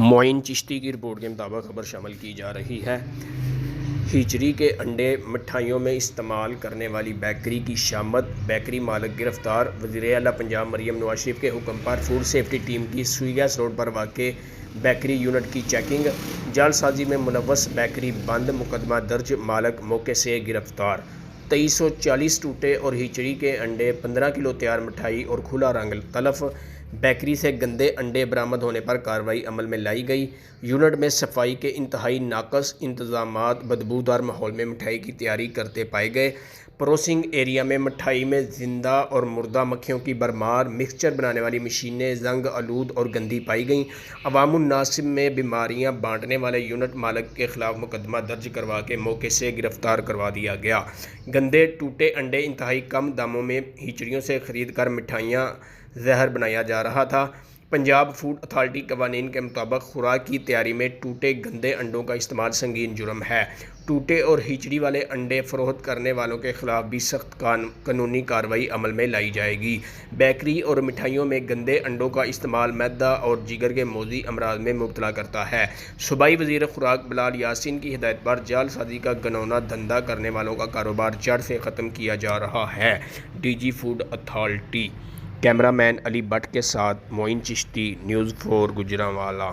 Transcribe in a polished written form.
معین چشتی کی رپورٹ کے مطابق خبر شامل کی جا رہی ہے۔ ہیچری کے انڈے مٹھائیوں میں استعمال کرنے والی بیکری کی شامت، بیکری مالک گرفتار۔ وزیر اعلیٰ پنجاب مریم نواز شریف کے حکم پر فوڈ سیفٹی ٹیم کی سوئی گیس روڈ پر واقع بیکری یونٹ کی چیکنگ، جعل سازی میں ملوث بیکری بند، مقدمہ درج، مالک موقع سے گرفتار۔ 2340 ٹوٹے اور ہیچری کے انڈے، 15 کلو تیار مٹھائی اور کھلا رنگ تلف۔ بیکری سے گندے انڈے برآمد ہونے پر کارروائی عمل میں لائی گئی۔ یونٹ میں صفائی کے انتہائی ناقص انتظامات بدبودار ماحول میں مٹھائی کی تیاری کرتے پائے گئے۔ پروسیسنگ ایریا میں مٹھائی میں زندہ اور مردہ مکھیوں کی بھرمار، مکسچر بنانے والی مشینیں زنگ آلود اور گندی پائی گئیں۔ عوام الناس میں بیماریاں بانٹنے والے یونٹ مالک کے خلاف مقدمہ درج کروا کے موقع سے گرفتار کروا دیا گیا۔ گندے ٹوٹے انڈے انتہائی کم داموں میں ہیچریوں سے خرید کر مٹھائیاں زہر بنایا جا رہا تھا۔ پنجاب فوڈ اتھارٹی قوانین کے مطابق خوراک کی تیاری میں ٹوٹے گندے انڈوں کا استعمال سنگین جرم ہے۔ ٹوٹے اور ہیچری والے انڈے فروخت کرنے والوں کے خلاف بھی سخت قانونی کارروائی عمل میں لائی جائے گی۔ بیکری اور مٹھائیوں میں گندے انڈوں کا استعمال معدہ اور جگر کے موذی امراض میں مبتلا کرتا ہے۔ صوبائی وزیر خوراک بلال یاسین کی ہدایت پر جعل سازی کا گھناؤنا دھندا کرنے والوں کا کاروبار جڑ سے ختم کیا جا رہا ہے۔ D G food authority. Cameraman Ali Butt کے ساتھ معین چشتی، نیوز 4 گوجرانوالہ۔